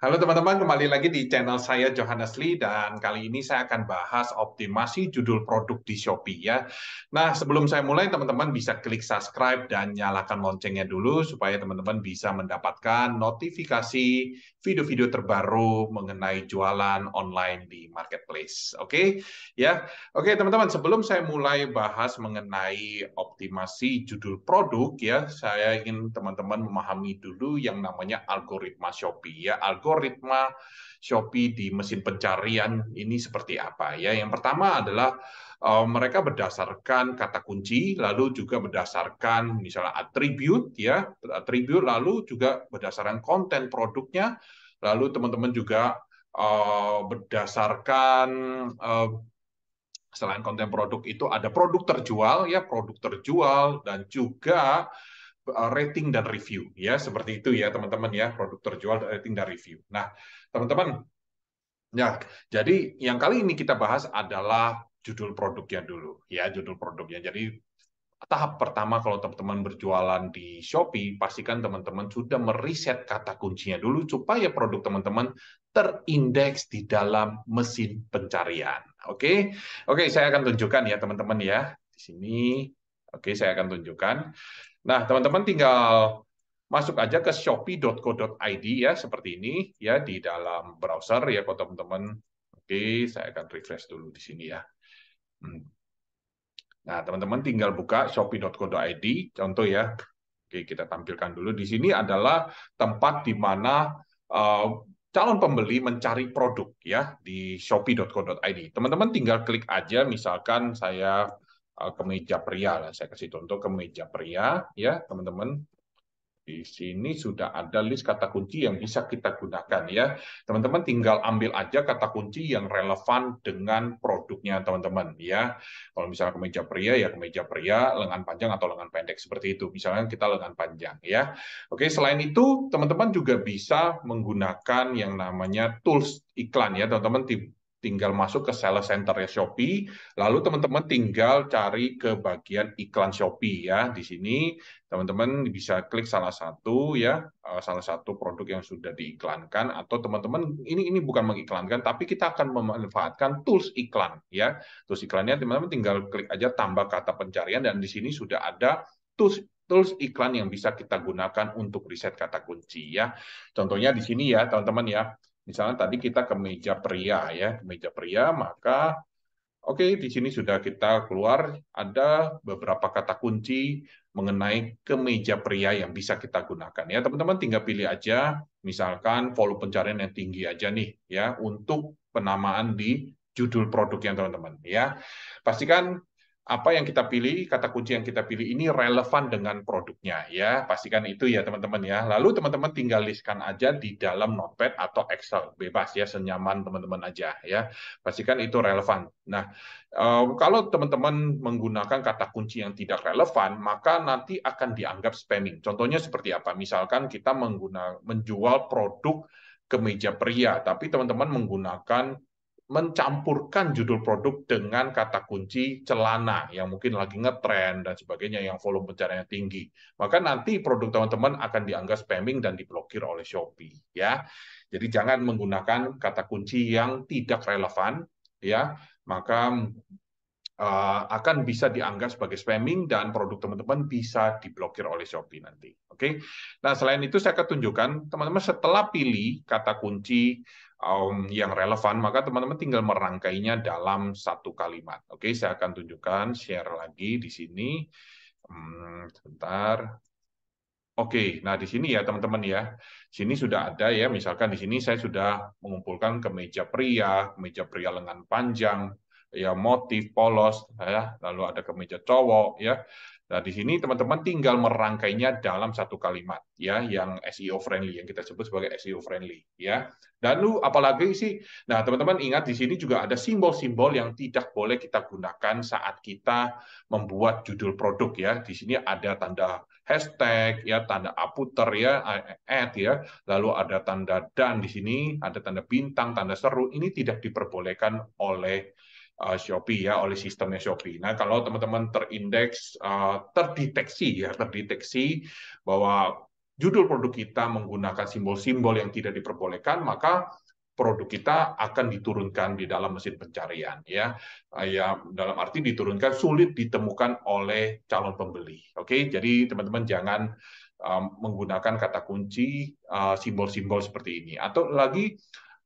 Halo teman-teman, kembali lagi di channel saya Johannes Lee dan kali ini saya akan bahas optimasi judul produk di Shopee ya. Nah, sebelum saya mulai teman-teman bisa klik subscribe dan nyalakan loncengnya dulu supaya teman-teman bisa mendapatkan notifikasi video-video terbaru mengenai jualan online di marketplace. Oke? Ya. Oke, teman-teman, sebelum saya mulai bahas mengenai optimasi judul produk ya, saya ingin teman-teman memahami dulu yang namanya algoritma Shopee ya. Algoritma Shopee di mesin pencarian ini seperti apa ya? Yang pertama adalah mereka berdasarkan kata kunci, lalu juga berdasarkan misalnya atribut ya, atribut lalu juga berdasarkan konten produknya, lalu teman-teman juga berdasarkan uh, selain konten produk itu ada produk terjual ya, produk terjual dan juga rating dan review ya, seperti itu ya teman-teman ya, produk terjual, rating dan review. Nah, teman-teman, ya, jadi yang kali ini kita bahas adalah judul produknya dulu ya, judul produknya. Jadi tahap pertama kalau teman-teman berjualan di Shopee, pastikan teman-teman sudah meriset kata kuncinya dulu supaya produk teman-teman terindeks di dalam mesin pencarian. Oke, oke, saya akan tunjukkan ya teman-teman ya di sini. Oke, saya akan tunjukkan. Nah, teman-teman tinggal masuk aja ke shopee.co.id ya seperti ini ya di dalam browser ya kalau teman-teman. Oke, saya akan refresh dulu di sini ya. Hmm. Nah, teman-teman tinggal buka shopee.co.id, contoh ya. Oke, kita tampilkan dulu. Di sini adalah tempat di mana uh, calon pembeli mencari produk ya di shopee.co.id. Teman-teman tinggal klik aja, misalkan saya kemeja pria lah. Saya kasih contoh kemeja pria ya, teman-teman. Di sini sudah ada list kata kunci yang bisa kita gunakan ya. Teman-teman tinggal ambil aja kata kunci yang relevan dengan produknya teman-teman ya. Kalau misalnya kemeja pria, lengan panjang atau lengan pendek seperti itu. Misalnya kita lengan panjang ya. Oke, selain itu teman-teman juga bisa menggunakan yang namanya tools iklan ya, teman-teman tinggal masuk ke sales center ya Shopee, lalu teman-teman tinggal cari ke bagian iklan Shopee ya. Di sini teman-teman bisa klik salah satu ya, salah satu produk yang sudah diiklankan, atau teman-teman ini bukan mengiklankan tapi kita akan memanfaatkan tools iklan ya. Tools iklannya teman-teman tinggal klik aja tambah kata pencarian dan di sini sudah ada tools tools iklan yang bisa kita gunakan untuk riset kata kunci ya. Contohnya di sini ya teman-teman ya. Misalnya tadi kita kemeja pria ya, kemeja pria, maka oke, di sini sudah kita keluar ada beberapa kata kunci mengenai kemeja pria yang bisa kita gunakan ya. Teman-teman tinggal pilih aja, misalkan volume pencarian yang tinggi aja nih ya untuk penamaan di judul produknya teman-teman ya. Pastikan apa yang kita pilih, kata kunci yang kita pilih ini relevan dengan produknya ya. Pastikan itu ya teman-teman ya. Lalu teman-teman tinggal listkan aja di dalam Notepad atau Excel, bebas ya, senyaman teman-teman aja ya. Pastikan itu relevan. Nah, kalau teman-teman menggunakan kata kunci yang tidak relevan, maka nanti akan dianggap spamming. Contohnya seperti apa? Misalkan kita menjual produk kemeja pria, tapi teman-teman menggunakan mencampurkan judul produk dengan kata kunci celana yang mungkin lagi ngetrend dan sebagainya yang volume pencariannya tinggi. Maka nanti produk teman-teman akan dianggap spamming dan diblokir oleh Shopee ya. Jadi jangan menggunakan kata kunci yang tidak relevan ya, maka akan bisa dianggap sebagai spamming dan produk teman-teman bisa diblokir oleh Shopee nanti. Oke. Nah, selain itu saya akan tunjukkan teman-teman setelah pilih kata kunci yang relevan, maka teman-teman tinggal merangkainya dalam satu kalimat. Oke, saya akan tunjukkan share lagi di sini. Sebentar. Oke, nah di sini ya teman-teman ya, sini sudah ada ya, misalkan di sini saya sudah mengumpulkan kemeja pria lengan panjang, ya motif polos, ya, lalu ada kemeja cowok ya. Nah di sini teman-teman tinggal merangkainya dalam satu kalimat ya, yang SEO friendly, yang kita sebut sebagai SEO friendly ya. Dan lu apalagi sih, nah teman-teman ingat di sini juga ada simbol-simbol yang tidak boleh kita gunakan saat kita membuat judul produk ya. Di sini ada tanda hashtag ya, tanda aputer ya, add ya, lalu ada tanda dan di sini ada tanda bintang, tanda seru. Ini tidak diperbolehkan oleh Shopee ya, oleh sistemnya Shopee. Nah, kalau teman-teman terdeteksi bahwa judul produk kita menggunakan simbol-simbol yang tidak diperbolehkan, maka produk kita akan diturunkan di dalam mesin pencarian, ya. Ya, dalam arti diturunkan sulit ditemukan oleh calon pembeli. Oke, jadi teman-teman jangan menggunakan kata kunci simbol-simbol seperti ini. Atau lagi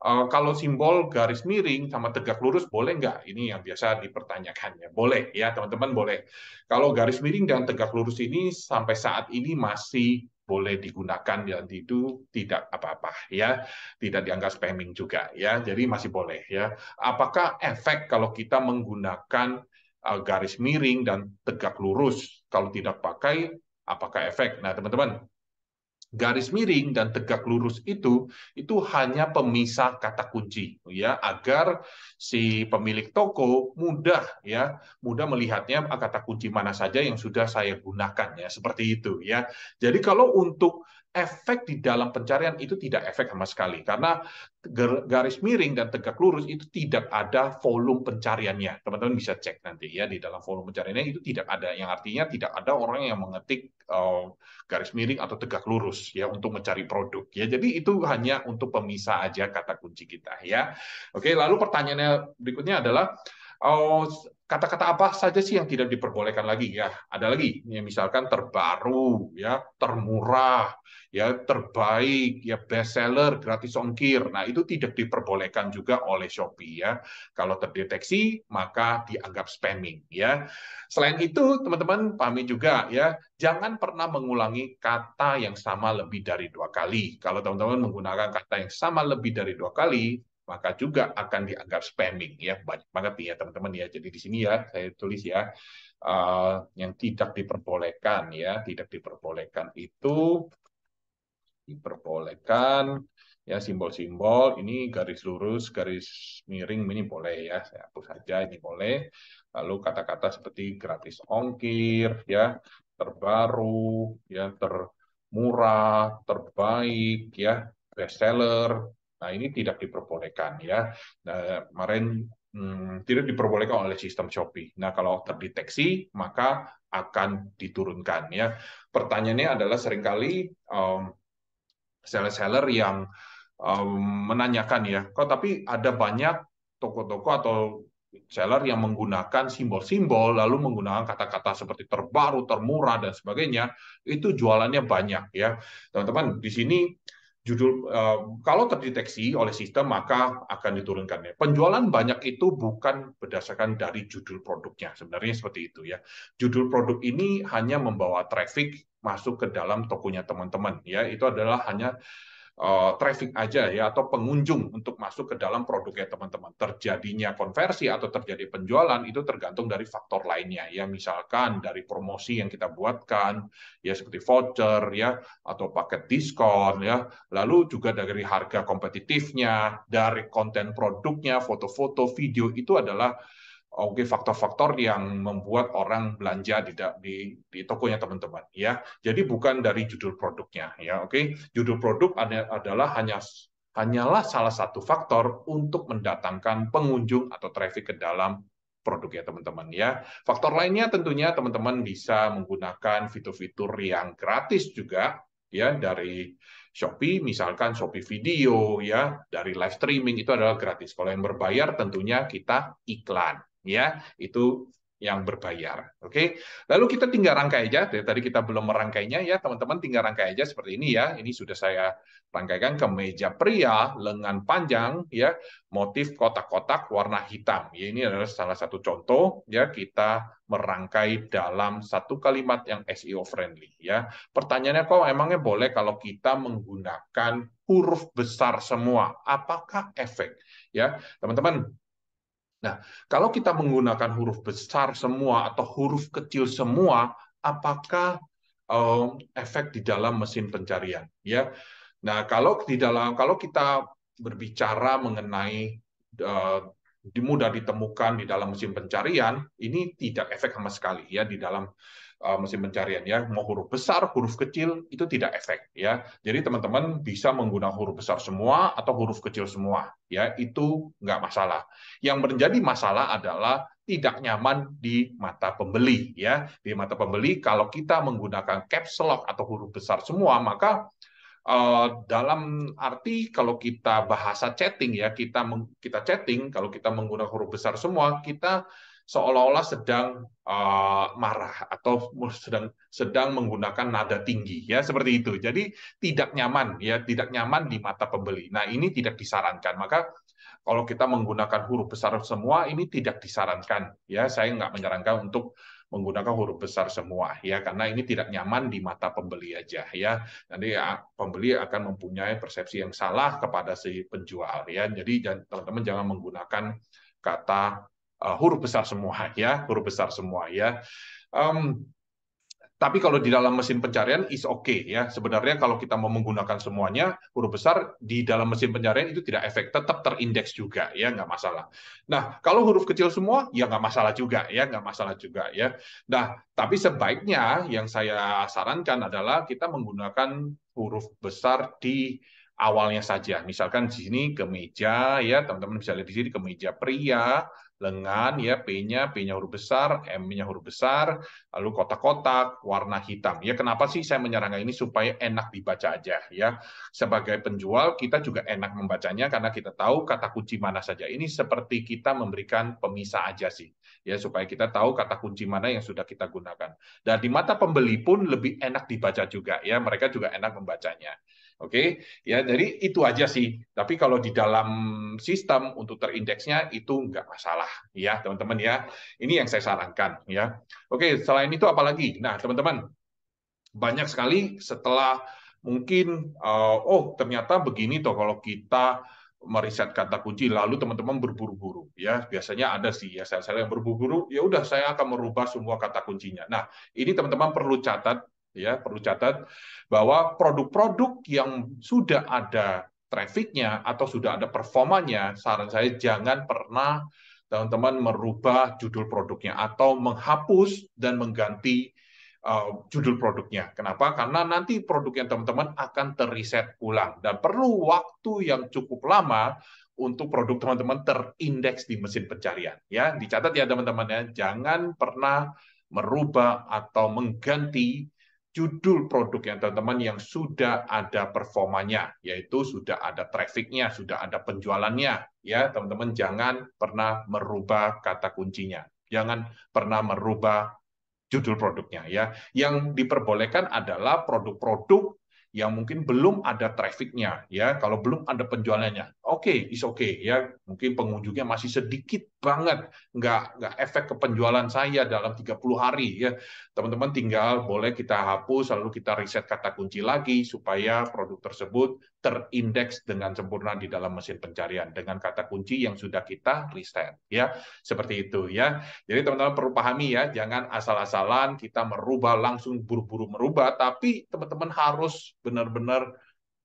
kalau simbol garis miring sama tegak lurus boleh nggak? Ini yang biasa dipertanyakannya. Boleh ya teman-teman, boleh. Kalau garis miring dan tegak lurus ini sampai saat ini masih boleh digunakan, dan itu tidak apa-apa ya, tidak dianggap spamming juga ya, jadi masih boleh ya. Apakah efek kalau kita menggunakan garis miring dan tegak lurus kalau tidak pakai, apakah efek? Nah teman-teman, garis miring dan tegak lurus itu hanya pemisah kata kunci ya, agar si pemilik toko mudah melihatnya kata kunci mana saja yang sudah saya gunakan ya, seperti itu ya. Jadi kalau untuk efek di dalam pencarian itu tidak efek sama sekali, karena garis miring dan tegak lurus itu tidak ada volume pencariannya. Teman-teman bisa cek nanti ya, di dalam volume pencariannya itu tidak ada, yang artinya tidak ada orang yang mengetik garis miring atau tegak lurus ya untuk mencari produk ya. Jadi itu hanya untuk pemisah aja kata kunci kita ya. Oke, lalu pertanyaannya berikutnya adalah kata-kata apa saja sih yang tidak diperbolehkan lagi ya? Ada lagi ya, misalkan terbaru ya, termurah ya, terbaik ya, best seller, gratis ongkir. Nah, itu tidak diperbolehkan juga oleh Shopee ya. Kalau terdeteksi maka dianggap spamming ya. Selain itu, teman-teman pahami juga ya, jangan pernah mengulangi kata yang sama lebih dari 2 kali. Kalau teman-teman menggunakan kata yang sama lebih dari 2 kali, maka juga akan dianggap spamming ya. Banyak banget nih ya teman-teman ya. Jadi di sini ya saya tulis ya, yang tidak diperbolehkan ya, tidak diperbolehkan itu diperbolehkan ya, simbol-simbol ini garis lurus, garis miring ini boleh ya, saya hapus saja, ini boleh. Lalu kata-kata seperti gratis ongkir ya, terbaru ya, termurah, terbaik ya, best seller. Nah, ini tidak diperbolehkan ya. Nah, kemarin tidak diperbolehkan oleh sistem Shopee. Nah, kalau terdeteksi maka akan diturunkan ya. Pertanyaannya adalah seringkali seller-seller yang menanyakan ya, kok tapi ada banyak toko-toko atau seller yang menggunakan simbol-simbol lalu menggunakan kata-kata seperti terbaru, termurah dan sebagainya, itu jualannya banyak ya. Teman-teman, di sini judul kalau terdeteksi oleh sistem maka akan diturunkannya. Penjualan banyak itu bukan berdasarkan dari judul produknya, sebenarnya seperti itu ya. Judul produk ini hanya membawa traffic masuk ke dalam tokonya teman-teman ya. Itu adalah hanya traffic aja ya, atau pengunjung untuk masuk ke dalam produknya teman-teman. Terjadinya konversi atau terjadi penjualan itu tergantung dari faktor lainnya ya, misalkan dari promosi yang kita buatkan ya, seperti voucher ya, atau paket diskon ya, lalu juga dari harga kompetitifnya, dari konten produknya, foto-foto, video, itu adalah faktor-faktor yang membuat orang belanja di tokonya teman-teman ya. Jadi bukan dari judul produknya ya. Judul produk adalah hanyalah salah satu faktor untuk mendatangkan pengunjung atau traffic ke dalam produknya teman-teman ya. Faktor lainnya tentunya teman-teman bisa menggunakan fitur-fitur yang gratis juga ya, dari Shopee, misalkan Shopee Video ya, dari live streaming itu adalah gratis. Kalau yang berbayar tentunya kita iklan ya, itu yang berbayar. Oke. Lalu kita tinggal rangkai aja. Tadi kita belum merangkainya ya, teman-teman, tinggal rangkai aja seperti ini ya. Ini sudah saya rangkaikan, kemeja pria lengan panjang ya, motif kotak-kotak warna hitam. Ya, ini adalah salah satu contoh ya, kita merangkai dalam satu kalimat yang SEO friendly ya. Pertanyaannya, kok emangnya boleh kalau kita menggunakan huruf besar semua? Apakah efek? Ya, teman-teman. Nah, kalau kita menggunakan huruf besar semua atau huruf kecil semua, apakah efek di dalam mesin pencarian? Ya, nah kalau kita berbicara mengenai mudah ditemukan di dalam mesin pencarian, ini tidak efek sama sekali ya di dalam mesin pencarian ya. Mau huruf besar, huruf kecil itu tidak efek ya. Jadi teman-teman bisa menggunakan huruf besar semua atau huruf kecil semua ya, itu nggak masalah. Yang menjadi masalah adalah tidak nyaman di mata pembeli ya. Di mata pembeli kalau kita menggunakan caps lock atau huruf besar semua, maka dalam arti kalau kita bahasa chatting ya, kita chatting kalau kita menggunakan huruf besar semua, kita seolah-olah sedang marah atau sedang menggunakan nada tinggi ya, seperti itu. Jadi tidak nyaman ya, tidak nyaman di mata pembeli. Nah, ini tidak disarankan. Maka kalau kita menggunakan huruf besar semua ini tidak disarankan ya. Saya nggak menyarankan untuk menggunakan huruf besar semua ya, karena ini tidak nyaman di mata pembeli aja ya. Nanti pembeli akan mempunyai persepsi yang salah kepada si penjual ya. Jadi teman-teman jangan menggunakan kata huruf besar semua ya, huruf besar semua ya. Um, tapi kalau di dalam mesin pencarian is okay ya. Sebenarnya kalau kita mau menggunakan semuanya huruf besar di dalam mesin pencarian itu tidak efek, tetap terindeks juga ya, nggak masalah. Nah kalau huruf kecil semua ya nggak masalah juga ya, nggak masalah juga ya. Nah tapi sebaiknya yang saya sarankan adalah kita menggunakan huruf besar di awalnya saja. Misalkan di sini kemeja ya, teman-teman bisa lihat di sini kemeja pria, lengan ya, P-nya huruf besar, M-nya huruf besar, lalu kotak-kotak warna hitam. Ya kenapa sih saya menyarankan ini supaya enak dibaca aja ya. Sebagai penjual kita juga enak membacanya karena kita tahu kata kunci mana saja. Ini seperti kita memberikan pemisah aja sih. Ya supaya kita tahu kata kunci mana yang sudah kita gunakan. Dan di mata pembeli pun lebih enak dibaca juga ya. Mereka juga enak membacanya. Oke, ya jadi itu aja sih. Tapi kalau di dalam sistem untuk terindeksnya itu nggak masalah, ya teman-teman ya. Ini yang saya sarankan ya. Oke, selain itu apa lagi? Nah, teman-teman, banyak sekali setelah mungkin oh ternyata begini toh kalau kita meriset kata kunci lalu teman-teman berburu-buru ya biasanya ada sih ya saya yang berburu-buru ya udah saya akan merubah semua kata kuncinya. Nah ini teman-teman perlu catat ya perlu catat bahwa produk-produk yang sudah ada trafficnya atau sudah ada performanya saran saya jangan pernah teman-teman merubah judul produknya atau menghapus dan mengganti judul produknya. Kenapa? Karena nanti produk yang teman-teman akan teriset ulang dan perlu waktu yang cukup lama untuk produk teman-teman terindeks di mesin pencarian. Ya, dicatat ya teman-teman ya, jangan pernah merubah atau mengganti judul produk yang teman-teman yang sudah ada performanya, yaitu sudah ada trafficnya, sudah ada penjualannya. Ya, teman-teman jangan pernah merubah kata kuncinya. Jangan pernah merubah judul produknya ya. Yang diperbolehkan adalah produk-produk yang mungkin belum ada trafficnya ya. Kalau belum ada penjualannya, oke, is okay ya. Mungkin pengunjungnya masih sedikit banget, nggak efek ke penjualan saya dalam 30 hari ya. Teman-teman tinggal boleh kita hapus lalu kita reset kata kunci lagi supaya produk tersebut terindeks dengan sempurna di dalam mesin pencarian dengan kata kunci yang sudah kita reset ya. Seperti itu ya. Jadi teman-teman perlu pahami ya, jangan asal-asalan kita merubah langsung buru-buru merubah, tapi teman-teman harus benar-benar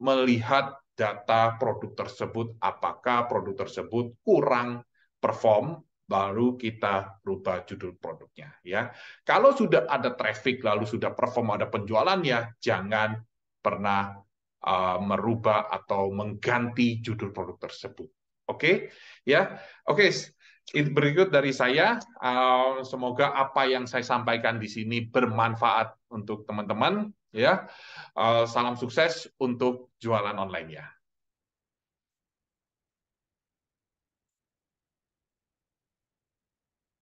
melihat data produk tersebut, apakah produk tersebut kurang perform, baru kita rubah judul produknya ya. Kalau sudah ada traffic lalu sudah perform ada penjualannya, jangan pernah merubah atau mengganti judul produk tersebut. Oke, ya. Oke, berikut dari saya. Semoga apa yang saya sampaikan di sini bermanfaat untuk teman-teman. Ya, salam sukses untuk jualan online ya.